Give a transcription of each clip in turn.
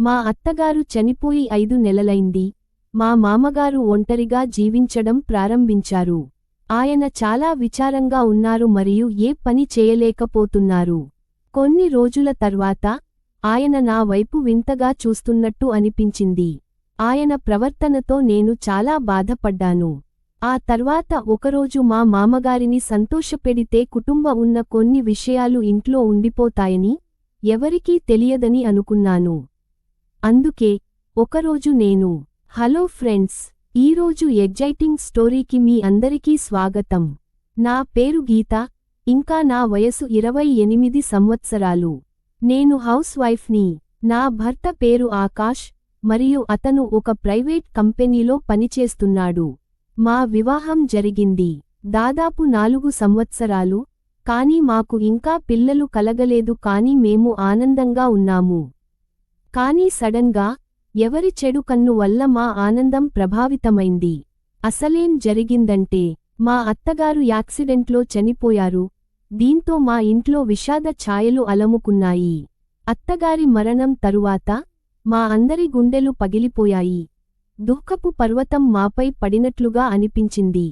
మా అత్తగారు చనిపోయి 5 నెలలైంది. మా మామగారు ఒంటరిగా జీవించడం ప్రారంభించారు. ఆయన చాలా విచారంగా ఉన్నారు మరియు ఏ పని చేయలేకపోతున్నారు. కొన్ని రోజుల తర్వాత ఆయన నా వైపు వింతగా చూస్తున్నట్టు అనిపించింది. ఆయన ప్రవర్తనతో నేను చాలా బాధపడ్డాను. ఆ తర్వాత ఒకరోజు మా మామగారిని సంతోషపెడితే ఉన్న కొన్ని విషయాలు ఇంట్లో ఉండిపోతాయని, ఎవరికీ తెలియదని అనుకున్నాను. అందుకే ఒకరోజు నేను హలో ఫ్రెండ్స్, ఈరోజు ఎగ్జైటింగ్ స్టోరీకి మీ అందరికీ స్వాగతం. నా పేరు గీత, ఇంకా నా వయసు 28 సంవత్సరాలు. నేను హౌస్ వైఫ్ని. నా భర్త పేరు ఆకాష్, మరియు అతను ఒక ప్రైవేట్ కంపెనీలో పనిచేస్తున్నాడు. మా వివాహం జరిగింది దాదాపు 4 సంవత్సరాలు, కానీ మాకు ఇంకా పిల్లలు కలగలేదు. కానీ మేము ఆనందంగా ఉన్నాము. కానీ సడన్గా ఎవరి చెడు కన్ను వల్ల మా ఆనందం ప్రభావితమైంది. అసలేం జరిగిందంటే, మా అత్తగారు యాక్సిడెంట్లో చనిపోయారు. దీంతో మా ఇంట్లో విషాద ఛాయలు అలముకున్నాయి. అత్తగారి మరణం తరువాత మా అందరి గుండెలు పగిలిపోయాయి. దుఃఖపు పర్వతం మాపై పడినట్లుగా అనిపించింది.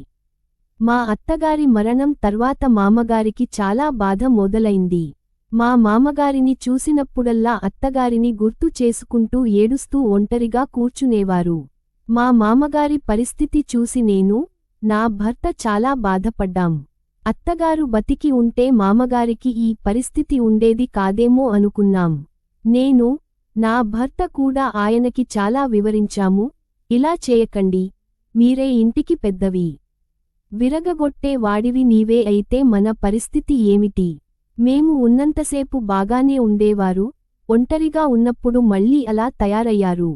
మా అత్తగారి మరణం తర్వాత మామగారికి చాలా బాధ మొదలైంది. మా మామగారిని చూసినప్పుడల్లా అత్తగారిని గుర్తు చేసుకుంటూ ఏడుస్తూ ఒంటరిగా కూర్చునేవారు. మా మామగారి పరిస్థితి చూసి నేను, నా భర్త చాలా బాధపడ్డాం. అత్తగారు బతికి ఉంటే మామగారికి ఈ పరిస్థితి ఉండేది కాదేమో అనుకున్నాం. నేను, నా భర్త కూడా ఆయనకి చాలా వివరించాము. ఇలా చేయకండి, మీరే ఇంటికి పెద్దవి. విరగగొట్టే వాడివి నీవే అయితే మన పరిస్థితి ఏమిటి? మేము ఉన్నంతసేపు బాగానే ఉండేవారు, ఒంటరిగా ఉన్నప్పుడు మళ్ళీ అలా తయారయ్యారు.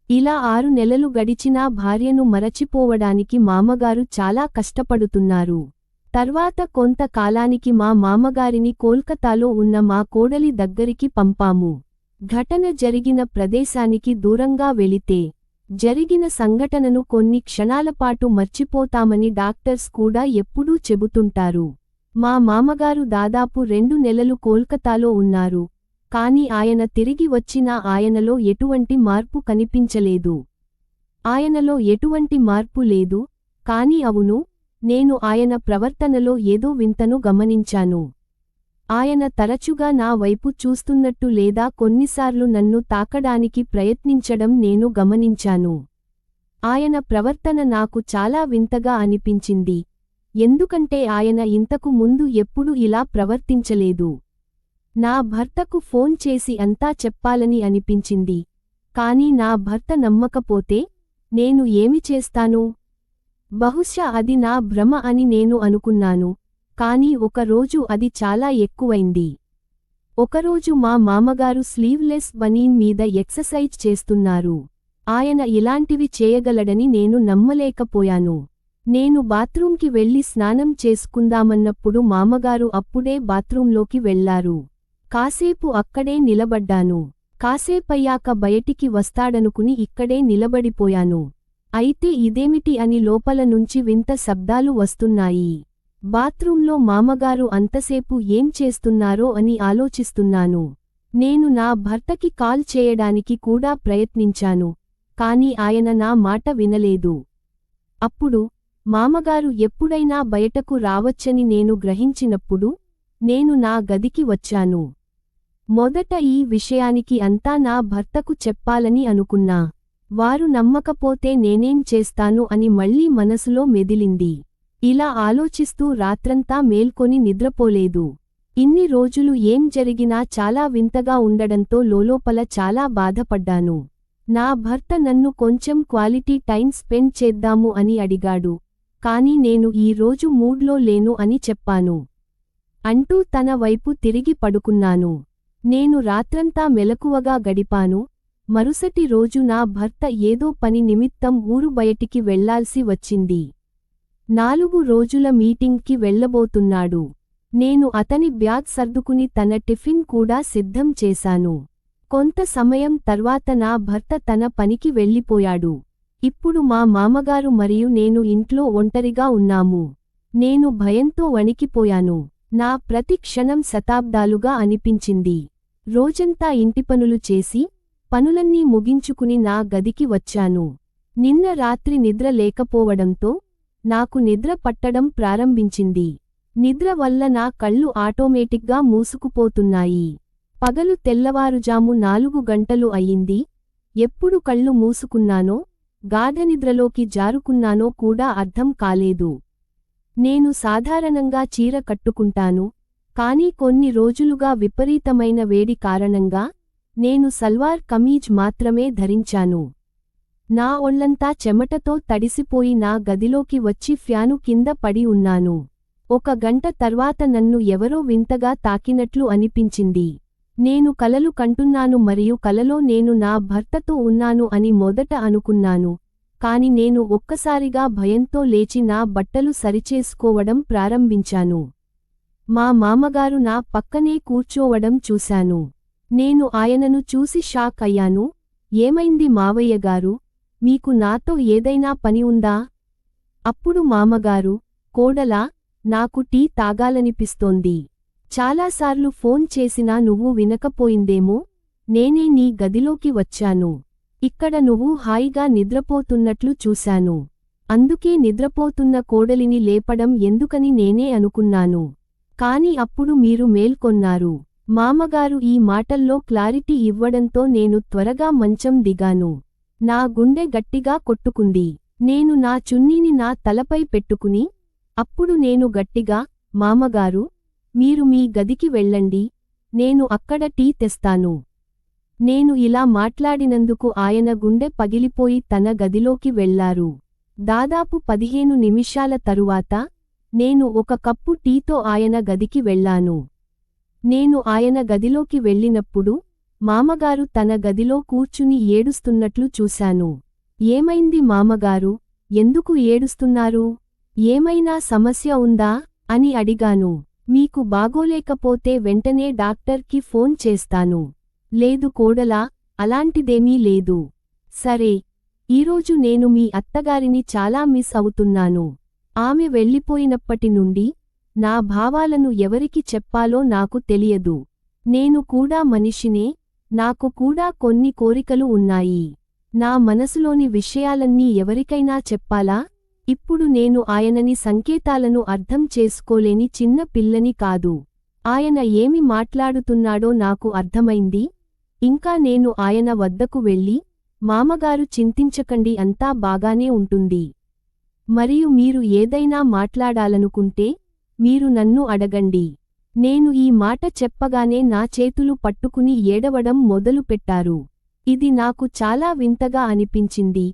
ఇలా 6 నెలలు గడిచినా భార్యను మరచిపోవడానికి మామగారు చాలా కష్టపడుతున్నారు. తర్వాత కొంత కాలానికి మా మామగారిని కోల్కతాలో ఉన్న మా కోడలి దగ్గరికి పంపాము. ఘటన జరిగిన ప్రదేశానికి దూరంగా వెళితే, జరిగిన సంఘటనను కొన్ని క్షణాలపాటు మర్చిపోతామని డాక్టర్స్ కూడా ఎప్పుడూ చెబుతుంటారు. మా మామగారు దాదాపు 2 నెలలు కోల్కతాలో ఉన్నారు, కానీ ఆయన తిరిగి వచ్చినా ఆయనలో ఎటువంటి మార్పు కనిపించలేదు. ఆయనలో ఎటువంటి మార్పు లేదు, కానీ అవును, నేను ఆయన ప్రవర్తనలో ఏదో వింతను గమనించాను. ఆయన తరచుగా నా వైపు చూస్తున్నట్టు లేదా కొన్నిసార్లు నన్ను తాకడానికి ప్రయత్నించడం నేను గమనించాను. ఆయన ప్రవర్తన నాకు చాలా వింతగా అనిపించింది, ఎందుకంటే ఆయన ఇంతకు ముందు ఎప్పుడూ ఇలా ప్రవర్తించలేదు. నా భర్తకు ఫోన్ చేసి అంతా చెప్పాలని అనిపించింది, కానీ నా భర్త నమ్మకపోతే నేను ఏమి చేస్తాను? బహుశా అది నా భ్రమ అని నేను అనుకున్నాను, కానీ ఒక రోజు అది చాలా ఎక్కువైంది. ఒకరోజు మా మామగారు స్లీవ్లెస్ బనీన్ మీద ఎక్సర్సైజ్ చేస్తున్నారు. ఆయన ఇలాంటివి చేయగలడని నేను నమ్మలేకపోయాను. నేను బాత్రూంకి వెళ్లి స్నానం చేసుకుందామన్నప్పుడు మామగారు అప్పుడే బాత్రూంలోకి వెళ్లారు. కాసేపు అక్కడే నిలబడ్డాను. కాసేపయ్యాక బయటికి వస్తాడనుకుని ఇక్కడే నిలబడిపోయాను. అయితే ఇదేమిటి అని లోపల నుంచి వింత శబ్దాలు వస్తున్నాయి. బాత్రూంలో మామగారు అంతసేపు ఏం చేస్తున్నారో అని ఆలోచిస్తున్నాను. నేను నా భర్తకి కాల్ చేయడానికి కూడా ప్రయత్నించాను, కానీ ఆయన నా మాట వినలేదు. అప్పుడు మామగారు ఎప్పుడైనా బయటకు రావచ్చని నేను గ్రహించినప్పుడు నేను నా గదికి వచ్చాను. మొదట ఈ విషయానికి అంతా నా భర్తకు చెప్పాలని అనుకున్నా. వారు నమ్మకపోతే నేనేం చేస్తాను అని మళ్ళీ మనసులో మెదిలింది. ఇలా ఆలోచిస్తూ రాత్రంతా మేల్కొని నిద్రపోలేదు. ఇన్ని రోజులు ఏం జరిగినా చాలా వింతగా ఉండడంతో లోలోపల చాలా బాధపడ్డాను. నా భర్త నన్ను కొంచెం క్వాలిటీ టైం స్పెండ్ చేద్దాము అని అడిగాడు, కానీ నేను ఈ రోజు మూడ్లో లేను అని చెప్పాను. అంటూ తన వైపు తిరిగి పడుకున్నాను. నేను రాత్రంతా మెలకువగా గడిపాను. మరుసటి రోజు నా భర్త ఏదో పని నిమిత్తం ఊరు బయటికి వెళ్లాల్సి వచ్చింది. 4 రోజుల మీటింగ్కి వెళ్లబోతున్నాడు. నేను అతని బ్యాగ్ సర్దుకుని తన టిఫిన్ కూడా సిద్ధం చేశాను. కొంత సమయం తర్వాత నా భర్త తన పనికి వెళ్ళిపోయాడు. ఇప్పుడు మా మామగారు మరియు నేను ఇంట్లో ఒంటరిగా ఉన్నాము. నేను భయంతో వణికిపోయాను. నా ప్రతి క్షణం శతాబ్దాలుగా అనిపించింది. రోజంతా ఇంటిపనులు చేసి, పనులన్నీ ముగించుకుని నా గదికి వచ్చాను. నిన్న రాత్రి నిద్ర లేకపోవడంతో నాకు నిద్ర పట్టడం ప్రారంభించింది. నిద్ర వల్ల నా కళ్ళు ఆటోమేటిక్గా మూసుకుపోతున్నాయి. పగలు తెల్లవారుజాము 4 గంటలు అయింది. ఎప్పుడు కళ్ళు మూసుకున్నానో, గాఢనిద్రలోకి జారుకున్నానో కూడా అర్థం కాలేదు. నేను సాధారణంగా చీర కట్టుకుంటాను, కానీ కొన్ని రోజులుగా విపరీతమైన వేడి కారణంగా నేను సల్వార్ కమీజ్ మాత్రమే ధరించాను. నా ఒళ్లంతా చెమటతో తడిసిపోయి నా గదిలోకి వచ్చి ఫ్యాను కింద పడి ఉన్నాను. 1 గంట తర్వాత నన్ను ఎవరో వింతగా తాకినట్లు అనిపించింది. నేను కలలు కంటున్నాను మరియు కలలో నేను నా భర్తతో ఉన్నాను అని మొదట అనుకున్నాను, కాని నేను ఒక్కసారిగా భయంతో లేచి నా బట్టలు సరిచేసుకోవడం ప్రారంభించాను. మా మామగారు నా పక్కనే కూర్చోవడం చూశాను. నేను ఆయనను చూసి షాక్ అయ్యాను. ఏమైంది మావయ్యగారు, మీకు నాతో ఏదైనా పని ఉందా? అప్పుడు మామగారు, కోడలా, నాకు టీ తాగాలనిపిస్తోంది. చాలాసార్లు ఫోన్ చేసినా నువ్వు వినకపోయిందేమో, నేనే నీ గదిలోకి వచ్చాను. ఇక్కడ నువ్వు హాయిగా నిద్రపోతున్నట్లు చూశాను. అందుకే నిద్రపోతున్న కోడలిని లేపడం ఎందుకని నేనే అనుకున్నాను. కాని అప్పుడు మీరు మేల్కొన్నారు. మామగారు ఈ మాటల్లో క్లారిటీ ఇవ్వడంతో నేను త్వరగా మంచం దిగాను. నా గుండె గట్టిగా కొట్టుకుంది. నేను నా చున్నీని నా తలపై పెట్టుకుని, అప్పుడు నేను గట్టిగా, మామగారు, మీరు మీ గదికి వెళ్ళండి, నేను అక్కడ టీ తెస్తాను. నేను ఇలా మాట్లాడినందుకు ఆయన గుండె పగిలిపోయి తన గదిలోకి వెళ్లారు. దాదాపు 15 నిమిషాల తరువాత నేను 1 కప్పు టీతో ఆయన గదికి వెళ్ళాను. నేను ఆయన గదిలోకి వెళ్ళినప్పుడు మామగారు తన గదిలో కూర్చుని ఏడుస్తున్నట్లు చూశాను. ఏమైంది మామగారు, ఎందుకు ఏడుస్తున్నారు? ఏమైనా సమస్య ఉందా అని అడిగాను. మీకు బాగోలేకపోతే వెంటనే డాక్టర్కి ఫోన్ చేస్తాను. లేదు కోడలా, అలాంటిదేమీ లేదు. సరే, ఈరోజు నేను మీ అత్తగారిని చాలా మిస్ అవుతున్నాను. ఆమె వెళ్ళిపోయినప్పటి నుండి నా భావాలను ఎవరికి చెప్పాలో నాకు తెలియదు. నేను కూడా మనిషినే, నాకు కూడా కొన్ని కోరికలు ఉన్నాయి. నా మనసులోని విషయాలన్నీ ఎవరికైనా చెప్పాలా? ఇప్పుడు నేను ఆయనని సంకేతాలను అర్థం చేసుకోలేని చిన్న పిల్లని కాదు. ఆయన ఏమి మాట్లాడుతున్నాడో నాకు అర్థమైంది. ఇంకా నేను ఆయన వద్దకు వెళ్ళి, మామగారు చింతించకండి, అంతా బాగానే ఉంటుంది. మరియు మీరు ఏదైనా మాట్లాడాలనుకుంటే మీరు నన్ను అడగండి. నేను ఈ మాట చెప్పగానే నా చేతులు పట్టుకుని ఏడవడం మొదలుపెట్టారు. ఇది నాకు చాలా వింతగా అనిపించింది,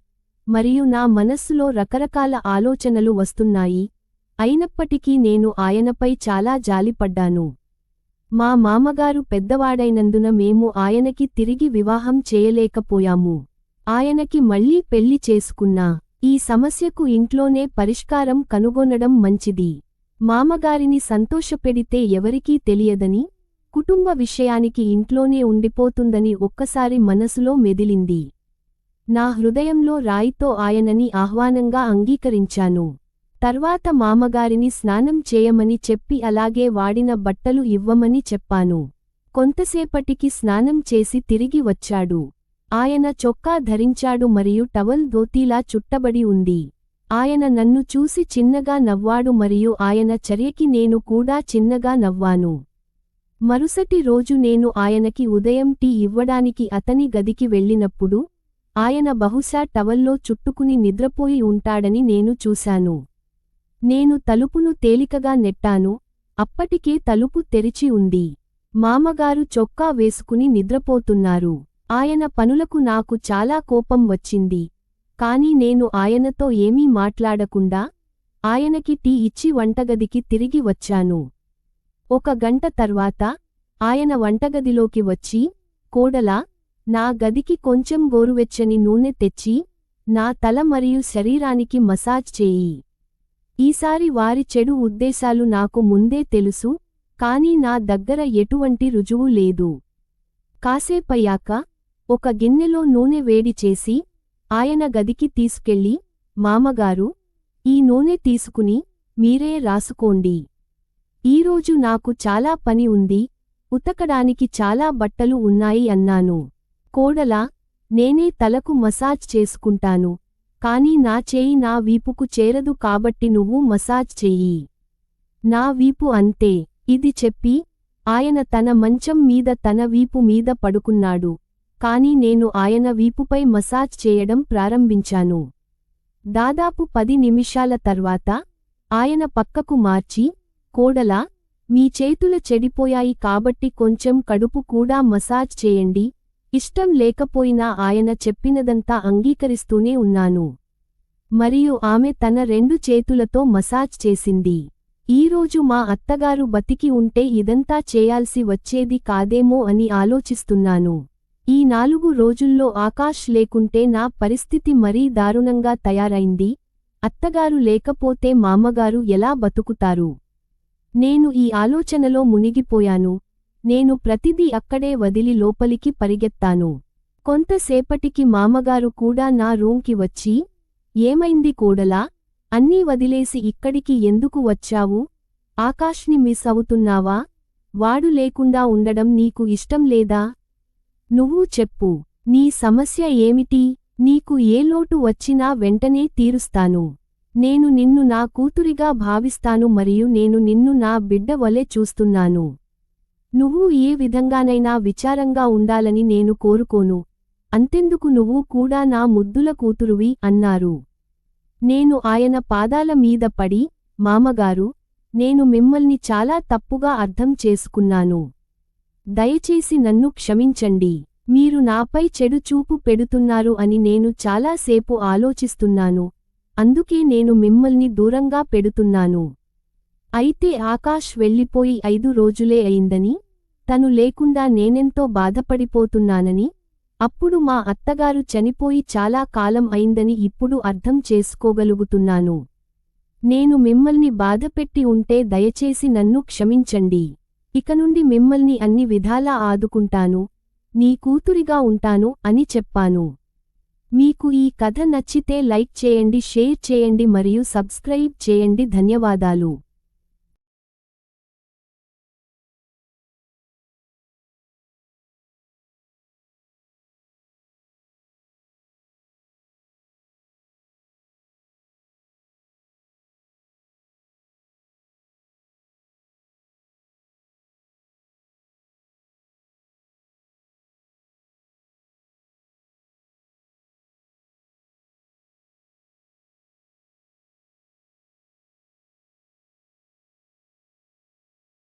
మరియు నా మనస్సులో రకరకాల ఆలోచనలు వస్తున్నాయి. అయినప్పటికీ నేను ఆయనపై చాలా జాలిపడ్డాను. మా మామగారు పెద్దవాడైనందున మేము ఆయనకి తిరిగి వివాహం చేయలేకపోయాము. ఆయనకి మళ్ళీ పెళ్లి చేసుకున్నా. ఈ సమస్యకు ఇంట్లోనే పరిష్కారం కనుగొనడం మంచిది. మామగారిని సంతోషపెడితే ఎవరికీ తెలియదని, కుటుంబ విషయానికి ఇంట్లోనే ఉండిపోతుందని ఒక్కసారి మనసులో మెదిలింది. నా హృదయంలో రాయితో ఆయనని ఆహ్వానంగా అంగీకరించాను. తర్వాత మామగారిని స్నానం చేయమని చెప్పి అలాగే వాడిన బట్టలు ఇవ్వమని చెప్పాను. కొంతసేపటికి స్నానం చేసి తిరిగి వచ్చాడు. ఆయన చొక్కా ధరించాడు మరియు టవల్ ధోతీలా చుట్టబడి ఉంది. ఆయన నన్ను చూసి చిన్నగా నవ్వాడు మరియు ఆయన చర్యకి నేను కూడా చిన్నగా నవ్వాను. మరుసటి రోజు నేను ఆయనకి ఉదయం టీ ఇవ్వడానికి అతని గదికి వెళ్ళినప్పుడు ఆయన బహుశా టవల్లో చుట్టుకుని నిద్రపోయి ఉంటాడని నేను చూశాను. నేను తలుపును తేలికగా నెట్టాను. అప్పటికే తలుపు తెరిచి ఉంది. మామగారు చొక్కా వేసుకుని నిద్రపోతున్నారు. ఆయన పనులకు నాకు చాలా కోపం వచ్చింది. కాని నేను ఆయనతో ఏమీ మాట్లాడకుండా ఆయనకి టీ ఇచ్చి వంటగదికి తిరిగి వచ్చాను. 1 గంట తర్వాత ఆయన వంటగదిలోకి వచ్చి, కోడలా, నా గదికి కొంచెం గోరువెచ్చని నూనె తెచ్చి నా తల మరియు శరీరానికి మసాజ్ చేయి. ఈసారి వారి చెడు ఉద్దేశాలు నాకు ముందే తెలుసు, కానీ నా దగ్గర ఎటువంటి రుజువు లేదు. కాసేపయ్యాక 1 గిన్నెలో నూనె వేడి చేసి ఆయన గదికి తీసుకెళ్ళి, మామగారు, ఈ నూనె తీసుకుని మీరే రాసుకోండి. ఈరోజు నాకు చాలా పని ఉంది, ఉతకడానికి చాలా బట్టలు ఉన్నాయి అన్నాను. కోడలా, నేనే తలకు మసాజ్ చేసుకుంటాను, కానీ నా చేయి నా వీపుకు చేరదు కాబట్టి నువ్వు మసాజ్ చెయ్యి. నా వీపు అంతే. ఇది చెప్పి ఆయన తన మంచం మీద తన వీపు మీద పడుకున్నాడు, కాని నేను ఆయన వీపుపై మసాజ్ చేయడం ప్రారంభించాను. దాదాపు 10 నిమిషాల తర్వాత ఆయన పక్కకు మార్చి, కోడలా, మీ చేతులు చెడిపోయాయి కాబట్టి కొంచెం కడుపు కూడా మసాజ్ చేయండి. ఇష్టం లేకపోయినా ఆయన చెప్పినదంతా అంగీకరిస్తూనే ఉన్నాను. మరియు ఆమె తన 2 చేతులతో మసాజ్ చేసింది. ఈరోజు మా అత్తగారు బతికి ఉంటే ఇదంతా చేయాల్సి వచ్చేది కాదేమో అని ఆలోచిస్తున్నాను. ఈ 4 రోజుల్లో ఆకాష్ లేకుంటే నా పరిస్థితి మరీ దారుణంగా తయారైంది. అత్తగారు లేకపోతే మామగారు ఎలా బతుకుతారు? నేను ఈ ఆలోచనలో మునిగిపోయాను. నేను ప్రతిదీ అక్కడే వదిలి లోపలికి పరిగెత్తాను. కొంతసేపటికి మామగారు కూడా నా రూంకి వచ్చి, ఏమైంది కోడలా? అన్నీ వదిలేసి ఇక్కడికి ఎందుకు వచ్చావు? ఆకాష్ని మిస్ అవుతున్నావా? వాడు లేకుండా ఉండడం నీకు ఇష్టం లేదా? నువ్వు చెప్పు, నీ సమస్య ఏమిటి? నీకు ఏ లోటు వచ్చినా వెంటనే తీరుస్తాను. నేను నిన్ను నా కూతురిగా భావిస్తాను మరియు నేను నిన్ను నా బిడ్డ వలె చూస్తున్నాను. నువ్వు ఏ విధంగానైనా విచారంగా ఉండాలని నేను కోరుకోను. అంతెందుకు నువ్వు కూడా నా ముద్దుల కూతురువి అన్నారు. నేను ఆయన పాదాల మీద పడి, మామగారు, నేను మిమ్మల్ని చాలా తప్పుగా అర్థం చేసుకున్నాను. దయచేసి నన్ను క్షమించండి. మీరు నాపై చెడు చూపు పెడుతున్నారు అని నేను చాలాసేపు ఆలోచిస్తున్నాను. అందుకే నేను మిమ్మల్ని దూరంగా పెడుతున్నాను. అయితే ఆకాష్ వెళ్ళిపోయి 5 రోజులే అయిందని, తను లేకుండా నేనెంతో బాధపడిపోతున్నానని, అప్పుడు మా అత్తగారు చనిపోయి చాలా కాలం అయిందని ఇప్పుడు అర్థం చేసుకోగలుగుతున్నాను. నేను మిమ్మల్ని బాధపెట్టి ఉంటే దయచేసి నన్ను క్షమించండి. ఇక నుండి మిమ్మల్ని అన్ని విధాలా ఆదుకుంటాను, నీ కూతురిగా ఉంటాను అని చెప్పాను. మీకు ఈ కథ నచ్చితే లైక్ చేయండి, షేర్ చేయండి మరియు సబ్స్క్రైబ్ చేయండి. ధన్యవాదాలు.